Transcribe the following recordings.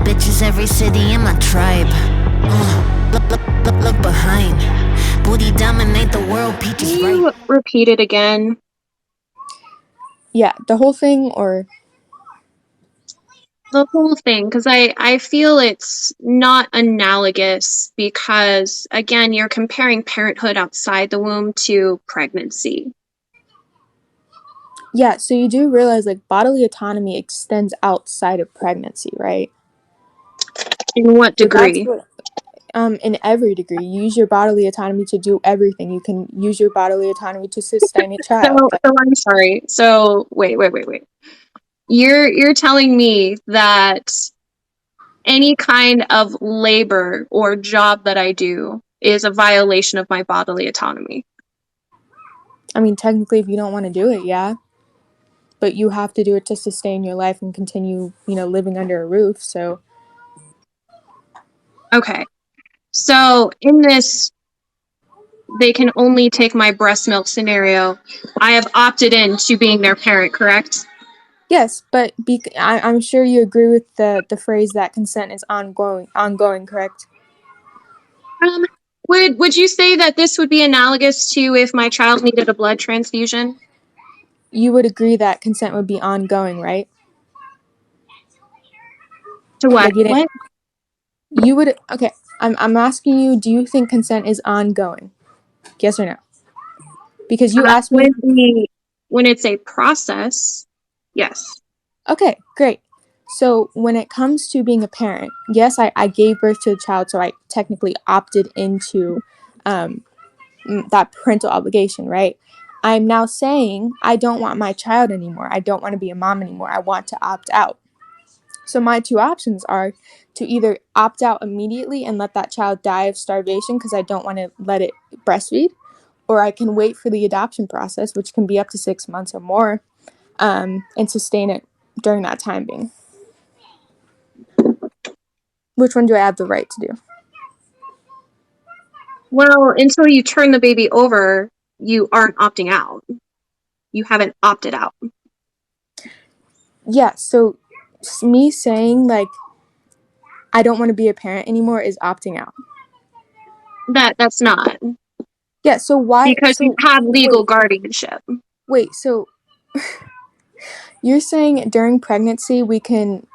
bitches, every city in my tribe. Look behind. Booty dominate the world, peaches Can right. you repeat it again? Yeah, the whole thing, or The whole thing, because I feel it's not analogous because, again, you're comparing parenthood outside the womb to pregnancy. yeah, so you do realize like bodily autonomy extends outside of pregnancy, right? In what So that's degree? what in every degree, you use your bodily autonomy to do everything. You can use your bodily autonomy to sustain a So, child. so I'm sorry. So, wait. You're telling me that any kind of labor or job that I do is a violation of my bodily autonomy. I mean, technically, if you don't want to do it, yeah, but you have to do it to sustain your life and continue, living under a roof. So Okay. So, in this they can only take my breast milk scenario, I have opted in to being their parent, correct? yes, but I'm sure you agree with the phrase that consent is ongoing, correct? Um, would you say that this would be analogous to if my child needed a blood transfusion? You would agree that consent would be ongoing, right? To what? Like you didn't. What? You would. Okay. I'm asking you. Do you think consent is ongoing? Yes or no? Because you asked me. When it's a process, yes. Okay, great. So when it comes to being a parent, yes, I gave birth to a child, so I technically opted into um, that parental obligation, right? I'm now saying I don't want my child anymore. I don't want to be a mom anymore. I want to opt out. So my two options are to either opt out immediately and let that child die of starvation because I don't want to let it breastfeed, or I can wait for the adoption process, which can be up to 6 months or more, and sustain it during that time being. Which one do I have the right to do? Well, until you turn the baby over, you aren't opting out. You haven't opted out. Yeah, so me saying like I don't want to be a parent anymore is opting out. That's not. Yeah, so why Because you so have legal wait, guardianship. wait, so you're saying during pregnancy we can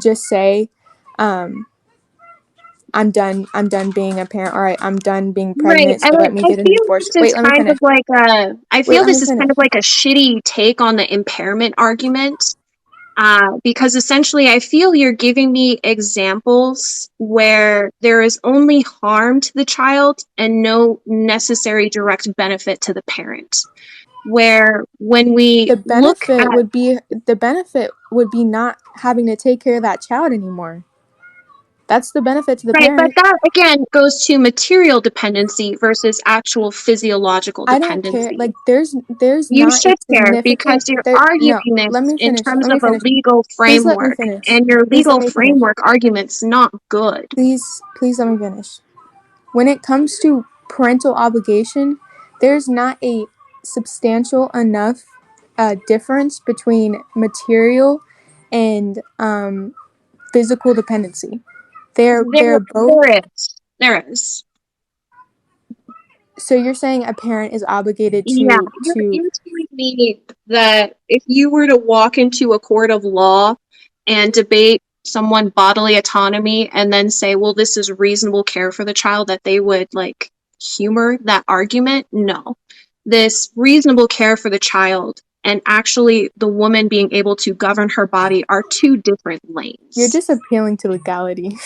just say I'm done being a parent, all right, I'm done being Right. pregnant, so let me I get an feel abortion. this is Wait, let me kind of finish. like I Wait, feel let me this is kind finish. of like a shitty take on the impairment argument. Because essentially I feel you're giving me examples where there is only harm to the child and no necessary direct benefit to the parent. Where when we The look benefit at would be the benefit would be not having to take care of that child anymore. That's the benefit to the right, but parent. that again goes to material dependency versus actual physiological I don't care. dependency. Like there's You not a should care significant because you're there arguing no, let this me in finish. terms Let of me a finish. legal Please let me framework, finish. and your Please let legal me finish. framework argument's not good. Please let me finish. When it comes to parental obligation, there's not a substantial enough difference between material and physical dependency. They're both. There is. So you're saying a parent is obligated Yeah, to you're telling me that if you were to walk into a court of law and debate someone bodily autonomy and then say, well, this is reasonable care for the child, that they would like humor that argument? No. This reasonable care for the child and actually the woman being able to govern her body are two different you're lanes. just appealing to legality.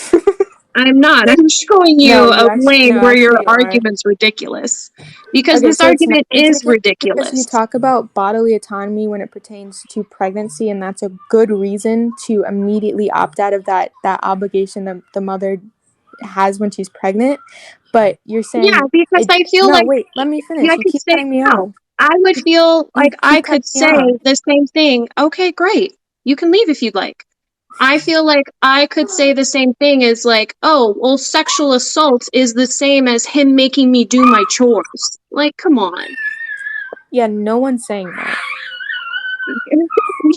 I'm not. I'm showing No, you you a actually lane no, where your actually you are. argument's ridiculous. Because Okay, this so it's not argument is ridiculous because you ridiculous. talk about bodily autonomy when it pertains to pregnancy, and that's a good reason to immediately opt out of that obligation that the mother has when she's pregnant. But you're Yeah, saying because it. I feel No, like wait, let me yeah, finish. I You could keep say cutting me off. no. I would feel You like I keep cutting could me say off. the same thing. Okay, great. You can leave if you'd like. I feel like I could say the same thing as like, oh, well, sexual assault is the same as him making me do my chores. Like, come on. Yeah, no one's saying that.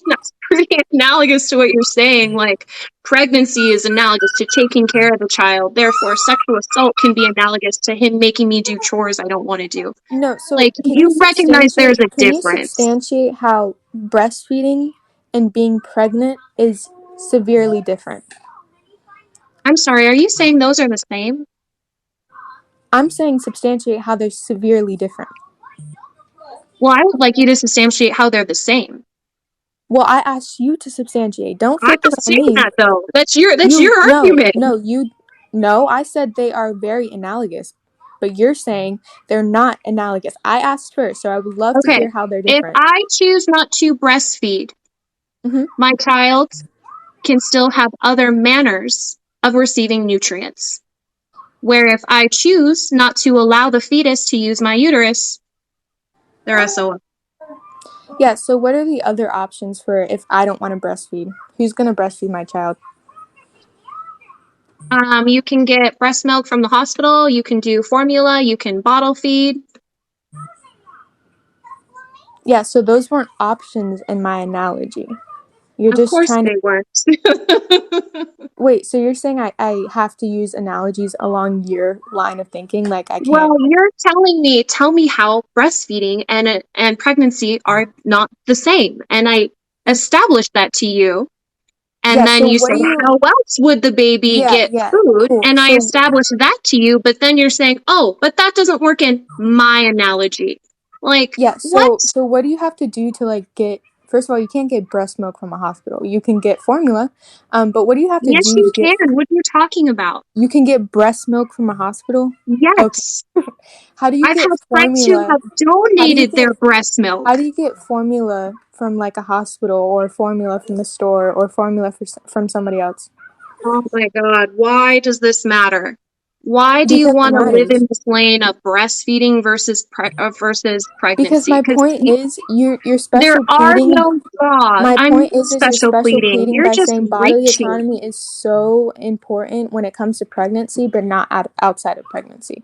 That's pretty analogous to what you're saying. Like, pregnancy is analogous to taking care of the child. Therefore, sexual assault can be analogous to him making me do chores I don't want to do. No, so Like, you recognize there's a difference. substantiate how breastfeeding and being pregnant is severely different? I'm sorry, are you saying those are the same? I'm saying substantiate how they're severely different. Well, I would like you to substantiate how they're the same. Well, I asked you to substantiate. Don't I'm flip this not on saying me. that though. That's your argument. No, I said they are very analogous, but you're saying they're not analogous. I asked first, so I would love to Okay, hear how they're if different. I choose not to breastfeed, Mhm. my child can still have other manners of receiving nutrients. Where if I choose not to allow the fetus to use my uterus, they're SOL. Yeah, so what are the other options for if I don't want to breastfeed? Who's going to breastfeed my child? You can get breast milk from the hospital, you can do formula, you can bottle feed. Yeah, so those weren't options in my analogy. You're Of just course trying to... they weren't. Wait, so you're saying I have to use analogies along your line of thinking? Like I can't... Well, you're tell me how breastfeeding and pregnancy are not the same. And I established that to you. And Yeah, then so you what say, do you... how else would the baby get Yeah, food? cool. And I So, established that to you, but then you're saying, oh, but that doesn't work in my analogy. Like, yeah, what? so what do you have to do to like get... First of all, you can't get breast milk from a hospital. You can get formula, but what do you have to Yes, do to you get... can. What are you talking about? You can get breast milk from a hospital? Okay. Yes. How do you I've get had friends who formula? have How do you donated get... their breast How milk. do you get formula from like a hospital, or formula from the store, or formula from somebody else? Oh my God, why does this matter? Why do you Because it want to live matters. in this lane of breastfeeding versus Because pregnancy? my Because point is you're there special are pleading. no laws. My I'm point not is you're special special pleading. pleading You're by just saying bodily reaching. autonomy is so important when it comes to pregnancy, but not outside of pregnancy.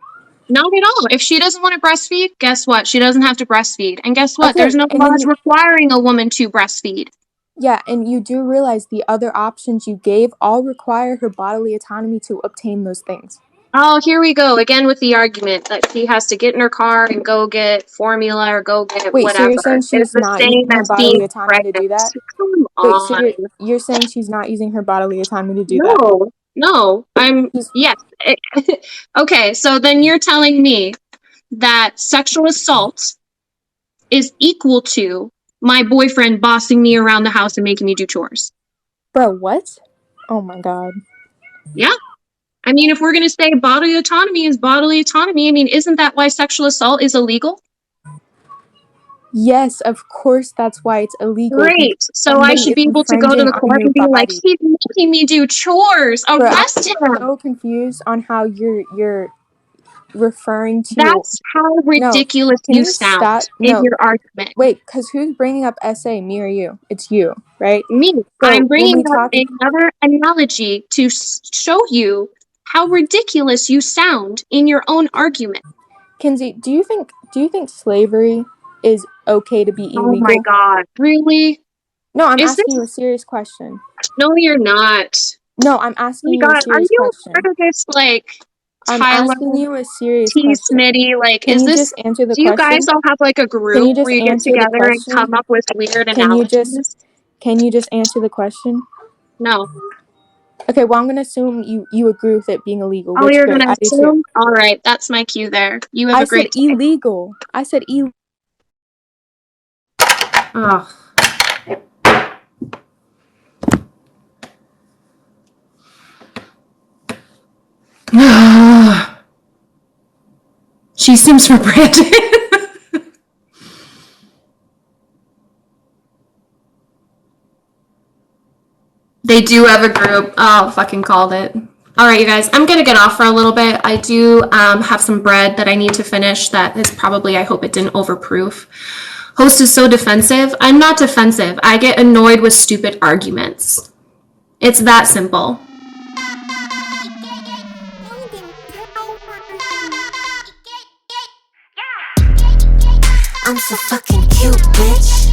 Not at all. If she doesn't want to breastfeed, guess what? She doesn't have to breastfeed. And guess what? Okay, There's no and then laws requiring a woman to breastfeed. yeah, and you do realize the other options you gave all require her bodily autonomy to obtain those things. Oh, here we go again with the argument that she has to get in her car and go get formula or go get Wait, so you're saying whatever. It's she's the not same using her as being bodily autonomy to pregnant. do that? Come Wait, so on. you're saying she's not using her bodily autonomy to do that? No. She's... Yes. Okay, so then you're telling me that sexual assault is equal to my boyfriend bossing me around the house and making me do chores. Bro, what? Oh my god. Yeah. I mean, if we're going to say bodily autonomy is bodily autonomy, I mean, isn't that why sexual assault is illegal? Yes, of course that's why it's illegal, because Great. So I somebody should is be able to go to infringing the on court your and be like, body. he's making me do chores. Bro, I'm Arrest him. so confused on how you're referring to... That's how No, ridiculous can you you sound stop? in No, your argument. wait, because who's bringing up SA, me or you? It's you, right? Me, So I'm when bringing we up talk... another analogy to show you how ridiculous you sound in your own argument. Kinsey, do you think slavery is okay to be Oh my illegal? God, really? No, I'm Is asking this? you a serious question. No, you're not. No, I'm Oh asking my you a God, are serious you a question. part of this, like, I'm Tyler asking you a serious T. question. Smitty? Like, Can is you this, just answer the do you guys question? all have like a Can group you where just you get answer the together and question? come up with weird Can you just analogies? answer the question? No. Okay, well, I'm gonna assume you agree with it being illegal, Oh, which you're good, gonna I do too. assume? All right, that's my cue there. You have I a said great day. illegal. I said Ugh. She simps for Brandon. They do have a group. Oh, fucking called it. All right, you guys, I'm gonna get off for a little bit. I do have some bread that I need to finish that is probably, I hope it didn't overproof. Host is so defensive. I'm not defensive. I get annoyed with stupid arguments. It's that simple. I'm so fucking cute, bitch.